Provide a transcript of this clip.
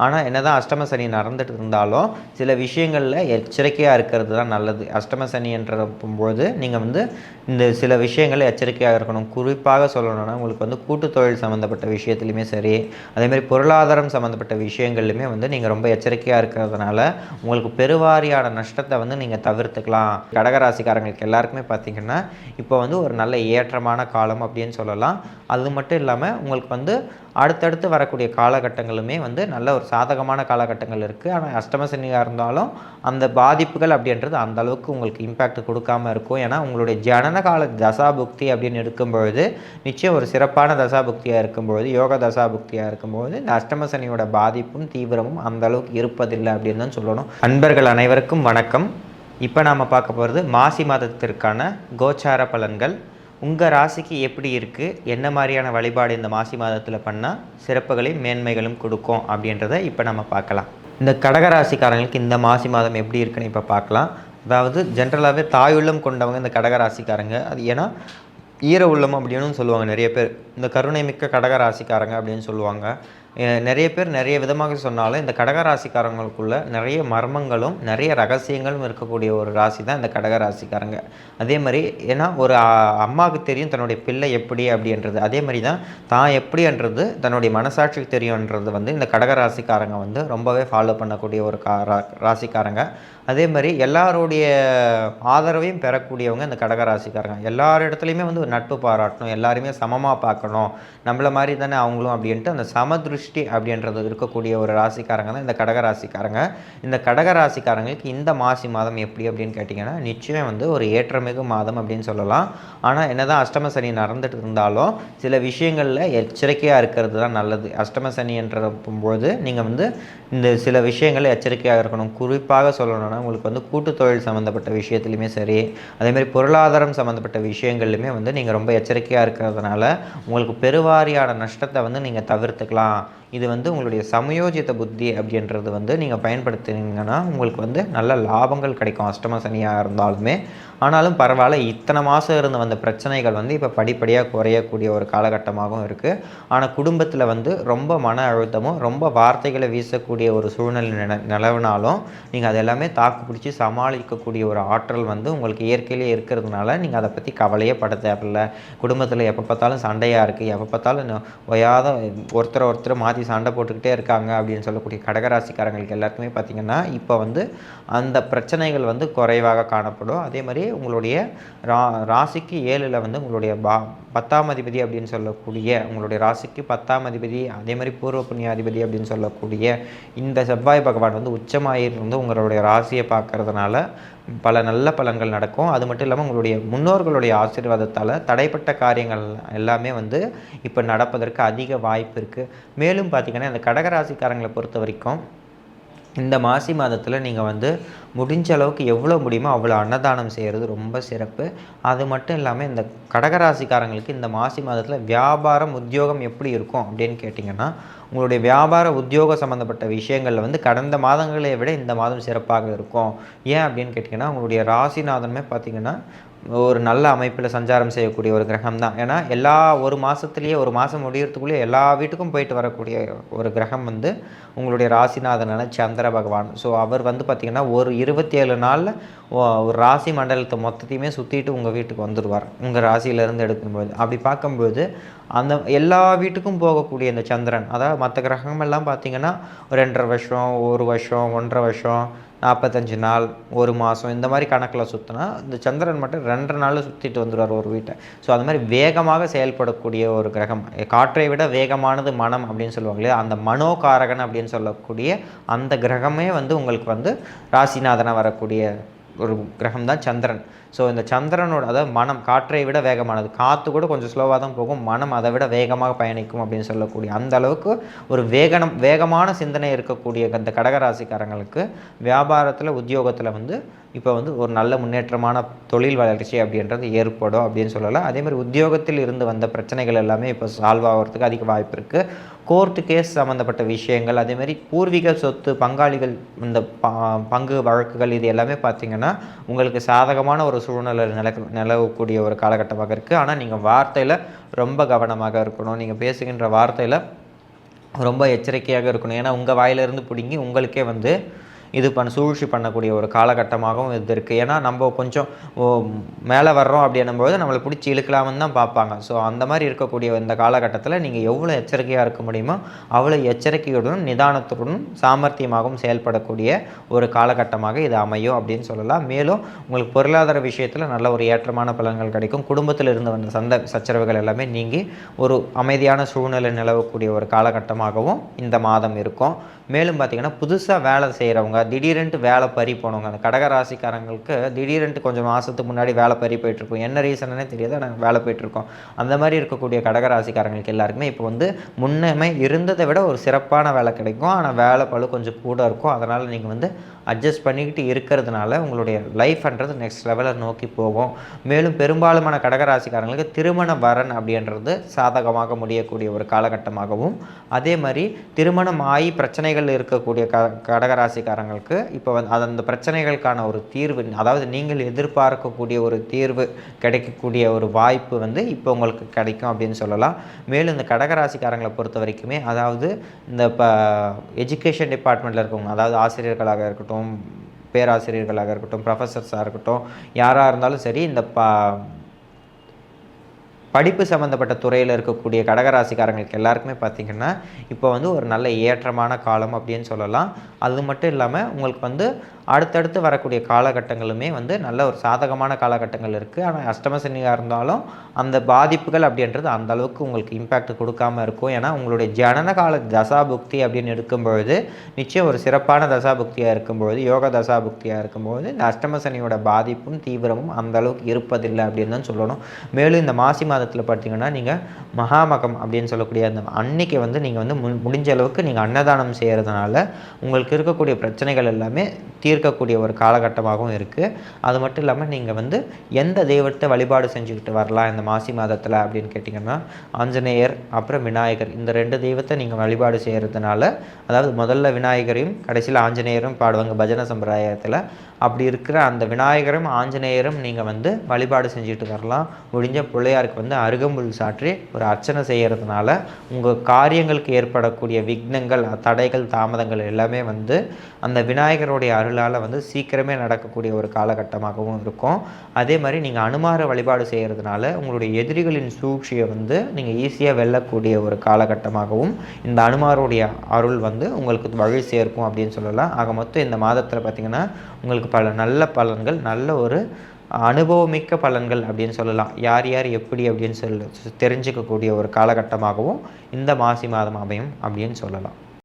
ஆனால் என்னதான் அஷ்டம சனி நடந்துட்டு இருந்தாலும் சில விஷயங்களில் எச்சரிக்கையாக இருக்கிறது தான் நல்லது. அஷ்டம சனி என்றபோது நீங்கள் வந்து இந்த சில விஷயங்கள் எச்சரிக்கையாக இருக்கணும். குறிப்பாக சொல்லணும்னா உங்களுக்கு வந்து கூட்டு தொழில் சம்மந்தப்பட்ட விஷயத்துலையுமே சரி, அதேமாதிரி பொருளாதாரம் சம்மந்தப்பட்ட விஷயங்கள்லையுமே வந்து நீங்கள் ரொம்ப எச்சரிக்கையாக இருக்கிறதுனால உங்களுக்கு பெருவாரியான நஷ்டத்தை வந்து நீங்கள் தவிர்த்துக்கலாம். கடகராசிக்காரங்களுக்கு எல்லாருக்குமே பார்த்திங்கன்னா இப்போ வந்து ஒரு நல்ல ஏற்றமான காலம் அப்படின்னு சொல்லலாம். அது மட்டும் இல்லாமல் உங்களுக்கு வந்து அடுத்தடுத்து வரக்கூடிய காலகட்டங்களுமே வந்து நல்ல ஒரு சாதகமான காலகட்டங்கள் இருக்குது. ஆனால் அஷ்டம சனியாக இருந்தாலும் அந்த பாதிப்புகள் அப்படின்றது அந்த அளவுக்கு உங்களுக்கு இம்பேக்ட் கொடுக்காமல் இருக்கும். ஏன்னா உங்களுடைய ஜனனகால தசாபுக்தி அப்படின்னு எடுக்கும்பொழுது நிச்சயம் ஒரு சிறப்பான தசாபுக்தியாக இருக்கும்பொழுது, யோக தசாபுக்தியாக இருக்கும்பொழுது இந்த அஷ்டம சனியோட பாதிப்பும் தீவிரமும் அந்த அளவுக்கு இருப்பதில்லை அப்படின்னு தான் சொல்லணும். அன்பர்கள் அனைவருக்கும் வணக்கம். இப்போ நாம் பார்க்க போகிறது மாசி மாதத்திற்கான கோச்சார பலன்கள். உங்கள் ராசிக்கு எப்படி இருக்குது, என்ன மாதிரியான வழிபாடு இந்த மாசி மாதத்தில் பண்ணால் சிறப்புகளையும் மேன்மைகளும் கொடுக்கும் அப்படின்றத இப்போ நம்ம பார்க்கலாம். இந்த கடகராசிக்காரங்களுக்கு இந்த மாசி மாதம் எப்படி இருக்குன்னு இப்போ பார்க்கலாம். அதாவது ஜென்ரலாகவே தாயுள்ளம் கொண்டவங்க இந்த கடகராசிக்காரங்க. அது ஏன்னா ஈர உள்ளம் அப்படின்னு சொல்லுவாங்க நிறைய பேர். இந்த கருணை மிக்க கடகராசிக்காரங்க அப்படின்னு சொல்லுவாங்க. நிறைய பேர் நிறைய விதமாக சொன்னாலும் இந்த கடகராசிக்காரங்களுக்குள்ள நிறைய மர்மங்களும் நிறைய ரகசியங்களும் இருக்கக்கூடிய ஒரு ராசி தான் இந்த கடகராசிக்காரங்க. அதே மாதிரி ஏன்னா ஒரு அம்மாவுக்கு தெரியும் தன்னுடைய பிள்ளை எப்படி அப்படின்றது, அதே மாதிரி தான் தான் எப்படின்றது தன்னுடைய மனசாட்சிக்கு தெரியுன்றது வந்து இந்த கடகராசிக்காரங்க வந்து ரொம்பவே ஃபாலோ பண்ணக்கூடிய ஒரு ராசிக்காரங்க. அதே மாதிரி எல்லாருடைய ஆதரவையும் பெறக்கூடியவங்க இந்த கடகராசிக்காரங்க. எல்லார் இடத்துலையுமே வந்து ஒரு நட்பு பாராட்டணும், எல்லாருமே சமமாக பார்க்கணும், நம்மள மாதிரி தானே அவங்களும் அப்படின்ட்டு அந்த சமதிருஷ்டி அப்படின்றது இருக்கக்கூடிய ஒரு ராசிக்காரங்க தான் இந்த கடகராசிக்காரங்க. இந்த கடகராசிக்காரங்களுக்கு இந்த மாசி மாதம் எப்படி அப்படின்னு கேட்டிங்கன்னா நிச்சயம் வந்து ஒரு ஏற்றமிகு மாதம் அப்படின்னு சொல்லலாம். ஆனால் என்னதான் அஷ்டம சனி நடந்துட்டு இருந்தாலும் சில விஷயங்களில் எச்சரிக்கையாக இருக்கிறது தான் நல்லது. அஷ்டம சனி என்றபோது நீங்கள் வந்து இந்த சில விஷயங்கள் எச்சரிக்கையாக இருக்கணும். குறிப்பாக சொல்லணும்னா உங்களுக்கு வந்து கூட்டு தொழில் சம்மந்தப்பட்ட விஷயத்துலையுமே சரி, அதேமாதிரி பொருளாதாரம் சம்மந்தப்பட்ட விஷயங்கள்லையுமே வந்து நீங்கள் ரொம்ப எச்சரிக்கையாக இருக்கிறதுனால உங்களுக்கு பெருவாரியான நஷ்டத்தை வந்து நீங்கள் தவிர்த்துக்கலாம். இது வந்து உங்களுடைய சமயோஜித புத்தி அப்படின்றது வந்து நீங்கள் பயன்படுத்தினீங்கன்னா உங்களுக்கு வந்து நல்ல லாபங்கள் கிடைக்கும் அஷ்டம சனியாக இருந்தாலுமே. ஆனாலும் பரவாயில்ல, இத்தனை மாதம் இருந்து வந்த பிரச்சனைகள் வந்து இப்போ படிப்படியாக குறையக்கூடிய ஒரு காலகட்டமாகவும் இருக்குது. ஆனால் குடும்பத்தில் வந்து ரொம்ப மன அழுத்தமும் ரொம்ப வார்த்தைகளை வீசக்கூடிய ஒரு சூழ்நிலை நிலவினாலும் நீங்கள் அது எல்லாமே தாக்கு பிடிச்சி சமாளிக்கக்கூடிய ஒரு ஆற்றல் வந்து உங்களுக்கு இயற்கையிலே இருக்கிறதுனால நீங்கள் அதை பற்றி கவலையே பட தேவையில்லை. குடும்பத்தில் எப்போ பார்த்தாலும் சண்டையாக இருக்குது, எப்போ பார்த்தாலும் ஒயாத ஒருத்தரை மாற்றி சண்டை போட்டுக்கிட்டே இருக்காங்க அப்படின்னு சொல்லக்கூடிய கடகராசிக்காரங்களுக்கு எல்லாருக்குமே பார்த்திங்கன்னா இப்போ வந்து அந்த பிரச்சனைகள் வந்து குறைவாக காணப்படும். அதே மாதிரி உங்களுடைய ராசிக்கு 7ல் வந்து உங்களுடைய 10ஆம் அதிபதி அப்படின்னு சொல்லக்கூடிய உங்களுடைய ராசிக்கு 10ஆம் அதிபதி, அதே மாதிரி பூர்வ புண்ணியாதிபதி அப்படின்னு சொல்லக்கூடிய இந்த செவ்வாய் பகவான் வந்து உச்சமாயிருந்து உங்களுடைய ராசியை பார்க்கறதுனால பல நல்ல பலன்கள் நடக்கும். அது மட்டும் இல்லாமல் உங்களுடைய முன்னோர்களுடைய ஆசீர்வாதத்தால் தடைப்பட்ட காரியங்கள் எல்லாமே வந்து இப்போ நடப்பதற்கு அதிக வாய்ப்பு இருக்குது. மேலும் பார்த்திங்கன்னா இந்த கடகராசிக்காரங்களை பொறுத்த வரைக்கும் இந்த மாசி மாதத்தில் நீங்கள் வந்து முடிஞ்ச அளவுக்கு எவ்வளோ முடியுமோ அவ்வளோ அன்னதானம் செய்கிறது ரொம்ப சிறப்பு. அது மட்டும் இல்லாமல் இந்த கடகராசிக்காரங்களுக்கு இந்த மாசி மாதத்தில் வியாபாரம் உத்தியோகம் எப்படி இருக்கும் அப்படின்னு கேட்டிங்கன்னா உங்களுடைய வியாபார உத்தியோக சம்மந்தப்பட்ட விஷயங்களில் வந்து கடந்த மாதங்களை விட இந்த மாதம் சிறப்பாக இருக்கும். ஏன் அப்படின்னு கேட்டிங்கன்னா உங்களுடைய ராசிநாதனுமே பார்த்திங்கன்னா ஒரு நல்ல அமைப்பில் சஞ்சாரம் செய்யக்கூடிய ஒரு கிரகம் தான். ஏன்னா எல்லா ஒரு மாதத்துலேயே ஒரு மாதம் முடிகிறதுக்குள்ளேயே எல்லா வீட்டுக்கும் போயிட்டு வரக்கூடிய ஒரு கிரகம் வந்து உங்களுடைய ராசிநாதனான சந்திர பகவான். ஸோ அவர் வந்து பார்த்திங்கன்னா ஒரு 27 நாளில் ஒரு ராசி மண்டலத்தை மொத்தத்தையுமே சுற்றிட்டு உங்கள் வீட்டுக்கு வந்துடுவார் உங்கள் ராசியிலேருந்து எடுக்கும்போது. அப்படி பார்க்கும்போது அந்த எல்லா வீட்டுக்கும் போகக்கூடிய இந்த சந்திரன், அதாவது மற்ற கிரகமெல்லாம் பார்த்திங்கன்னா 2.5 வருஷம், 1 வருஷம், 1.5 வருஷம், 45 நாள், ஒரு மாதம் இந்த மாதிரி கணக்கில் சுற்றினா இந்த சந்திரன் மட்டும் 2 நாளில் சுற்றிட்டு வந்துடுவார் ஒரு வீட்டை. ஸோ அது மாதிரி வேகமாக செயல்படக்கூடிய ஒரு கிரகம். காற்றை விட வேகமானது மனம் அப்படின்னு சொல்லுவாங்க இல்லையா, அந்த மனோகாரகன் அப்படின்னு சொல்லக்கூடிய அந்த கிரகமே வந்து உங்களுக்கு வந்து ராசிநாதனாக வரக்கூடிய ஒரு கிரகம் தான் சந்திரன். ஸோ இந்த சந்திரனோட அதாவது மனம் காற்றை விட வேகமானது, காற்று கூட கொஞ்சம் ஸ்லோவாக தான் போகும், மனம் அதை விட வேகமாக பயணிக்கும் அப்படின்னு சொல்லக்கூடிய அந்த அளவுக்கு ஒரு வேகமான சிந்தனை இருக்கக்கூடிய அந்த கடகராசிக்காரங்களுக்கு வியாபாரத்தில் உத்தியோகத்தில் வந்து இப்போ வந்து ஒரு நல்ல முன்னேற்றமான தொழில் வளர்ச்சி அப்படின்றது ஏற்படும் அப்படின்னு சொல்லலாம். அதேமாதிரி உத்தியோகத்தில் இருந்து வந்த பிரச்சனைகள் எல்லாமே இப்போ சால்வ் ஆகிறதுக்கு அதிக வாய்ப்பு இருக்குது. கோர்ட்டு கேஸ் சம்மந்தப்பட்ட விஷயங்கள், அதேமாதிரி பூர்வீக சொத்து பங்காளிகள் இந்த பங்கு வழக்குகள் இது எல்லாமே பார்த்திங்கன்னா உங்களுக்கு சாதகமான ஒரு சூழ்நிலை நிலவக்கூடிய ஒரு காலகட்டமாக இருக்குது. ஆனால் நீங்கள் வார்த்தையில் ரொம்ப கவனமாக இருக்கணும். நீங்கள் பேசுகின்ற வார்த்தையில் ரொம்ப எச்சரிக்கையாக இருக்கணும். ஏன்னா உங்கள் வாயிலிருந்து பிடுங்கி உங்களுக்கே வந்து இது சூழ்ச்சி பண்ணக்கூடிய ஒரு காலகட்டமாகவும் இது இருக்குது. ஏன்னா நம்ம கொஞ்சம் மேலே வர்றோம் அப்படின்னும்போது நம்மளை பிடிச்சி இழுக்கலாம்னு தான் பார்ப்பாங்க. ஸோ அந்த மாதிரி இருக்கக்கூடிய இந்த காலகட்டத்தில் நீங்கள் எவ்வளோ எச்சரிக்கையாக இருக்க முடியுமோ அவ்வளோ எச்சரிக்கையுடனும் நிதானத்துடனும் சாமர்த்தியமாகவும் செயல்படக்கூடிய ஒரு காலகட்டமாக இது அமையும் அப்படின்னு சொல்லலாம். மேலும் உங்களுக்கு பொருளாதார விஷயத்தில் நல்ல ஒரு ஏற்றமான பலன்கள் கிடைக்கும். குடும்பத்தில் இருந்து வந்த சண்டை சச்சரவுகள் எல்லாமே நீங்கி ஒரு அமைதியான சூழ்நிலை நிலவக்கூடிய ஒரு காலகட்டமாகவும் இந்த மாதம் இருக்கும். மேலும் பார்த்திங்கன்னா புதுசாக வேலை செய்கிறவங்க, திடீரென்ட்டு வேலை பறி போனவங்க, அந்த கடகராசிக்காரங்களுக்கு திடீரென்ட்டு கொஞ்சம் மாதத்துக்கு முன்னாடி வேலை பறி போயிட்டுருக்கும். என்ன ரீசன்னே தெரியாது, ஆனால் வேலை போயிட்டுருக்கோம். அந்த மாதிரி இருக்கக்கூடிய கடகராசிக்காரங்களுக்கு எல்லாருக்குமே இப்போ வந்து முன்னமே இருந்ததை விட ஒரு சிறப்பான வேலை கிடைக்கும். ஆனால் வேலை பளு கொஞ்சம் கூட இருக்கும். அதனால் நீங்கள் வந்து அட்ஜஸ்ட் பண்ணிக்கிட்டு இருக்கிறதுனால உங்களுடைய லைஃப்ன்றது நெக்ஸ்ட் லெவலில் நோக்கி போகும். மேலும் பெரும்பாலுமான கடகராசிக்காரங்களுக்கு திருமண வரன் அப்படின்றது சாதகமாக முடியக்கூடிய ஒரு காலகட்டமாகவும், அதே மாதிரி திருமணம் ஆகி பிரச்சனைகள் இருக்கக்கூடிய கடகராசிக்காரங்களுக்கு இப்போ வந்து அந்த பிரச்சனைகளுக்கான ஒரு தீர்வு, அதாவது நீங்கள் எதிர்பார்க்கக்கூடிய ஒரு தீர்வு கிடைக்கக்கூடிய ஒரு வாய்ப்பு வந்து இப்போ உங்களுக்கு கிடைக்கும் அப்படின்னு சொல்லலாம். மேலும் இந்த கடகராசிக்காரங்களை பொறுத்த வரைக்குமே, அதாவது இந்த எஜுகேஷன் டிபார்ட்மெண்ட்டில் இருக்கவங்க, அதாவது ஆசிரியர்களாக இருக்கட்டும், பேராசிரியர்களாக இருக்கட்டும், ப்ரொஃபஸர்ஸாக இருக்கட்டும், யாராக இருந்தாலும் சரி, இந்த படிப்பு சம்மந்தப்பட்ட துறையில் இருக்கக்கூடிய கடகராசிக்காரங்களுக்கு எல்லாருக்குமே பார்த்திங்கன்னா இப்போ வந்து ஒரு நல்ல ஏற்றமான காலம் அப்படின்னு சொல்லலாம். அது மட்டும் இல்லாமல் உங்களுக்கு வந்து அடுத்தடுத்து வரக்கூடிய காலகட்டங்களுமே வந்து நல்ல ஒரு சாதகமான காலகட்டங்கள் இருக்குது. ஆனால் அஷ்டம சனியாக இருந்தாலும் அந்த பாதிப்புகள் அப்படின்றது அந்த அளவுக்கு உங்களுக்கு இம்பேக்ட் கொடுக்காமல் இருக்கும். ஏன்னா உங்களுடைய ஜனனகால தசாபுக்தி அப்படின்னு எடுக்கும்பொழுது நிச்சயம் ஒரு சிறப்பான தசாபுக்தியாக இருக்கும்பொழுது, யோக தசாபுக்தியாக இருக்கும்பொழுது இந்த அஷ்டம சனியோட பாதிப்பும் தீவிரமும் அந்த அளவுக்கு இருப்பதில்லை அப்படின்னு தான் சொல்லணும். மேலும் இந்த மாசி மாதத்தில் பார்த்தீங்கன்னா நீங்கள் மகாமகம் அப்படின்னு சொல்லக்கூடிய அந்த அன்னைக்கு வந்து நீங்கள் வந்து முடிஞ்ச அளவுக்கு நீங்கள் அன்னதானம் செய்கிறதுனால உங்களுக்கு இருக்கக்கூடிய பிரச்சனைகள் எல்லாமே தீர்க்கக்கூடிய ஒரு காலகட்டமாகவும் இருக்குது. அது மட்டும் இல்லாமல் நீங்கள் வந்து எந்த தெய்வத்தை வழிபாடு செஞ்சுக்கிட்டு வரலாம் இந்த மாசி மாதத்தில் அப்படின்னு கேட்டிங்கன்னா, ஆஞ்சநேயர் அப்புறம் விநாயகர், இந்த 2 தெய்வத்தை நீங்கள் வழிபாடு செய்கிறதுனால, அதாவது முதல்ல விநாயகரையும் கடைசியில் ஆஞ்சநேயரும் பாடுவாங்க பஜனை சம்பிரதாயத்தில். அப்படி இருக்கிற அந்த விநாயகரும் ஆஞ்சநேயரும் நீங்கள் வந்து வழிபாடு செஞ்சுட்டு வரலாம். முடிஞ்ச பிள்ளையாருக்கு வந்து அருகம்புல் சாற்றி ஒரு அர்ச்சனை செய்கிறதுனால உங்கள் காரியங்களுக்கு ஏற்படக்கூடிய விக்னங்கள், தடைகள், தாமதங்கள் எல்லாமே வந்து அந்த விநாயகருடைய அருளால் வந்து சீக்கிரமே நடக்கக்கூடிய ஒரு காலகட்டமாகவும் இருக்கும். அதே மாதிரி நீங்கள் அனுமார வழிபாடு செய்கிறதுனால உங்களுடைய எதிரிகளின் சூழ்ச்சியை வந்து நீங்கள் ஈஸியாக வெல்லக்கூடிய ஒரு காலகட்டமாகவும் இந்த அனுமாருடைய அருள் வந்து உங்களுக்கு வழி சேர்க்கும் அப்படின்னு சொல்லலாம். ஆக மொத்தம் இந்த மாதத்தில் பார்த்திங்கன்னா உங்களுக்கு பல நல்ல பலன்கள், நல்ல ஒரு அனுபவமிக்க பலன்கள் அப்படின்னு சொல்லலாம். யார் யார் எப்படி அப்படின்னு தெரிஞ்சுக்கக்கூடிய ஒரு காலகட்டமாகவும் இந்த மாசி மாதம் அமையும் அப்படின்னு சொல்லலாம்.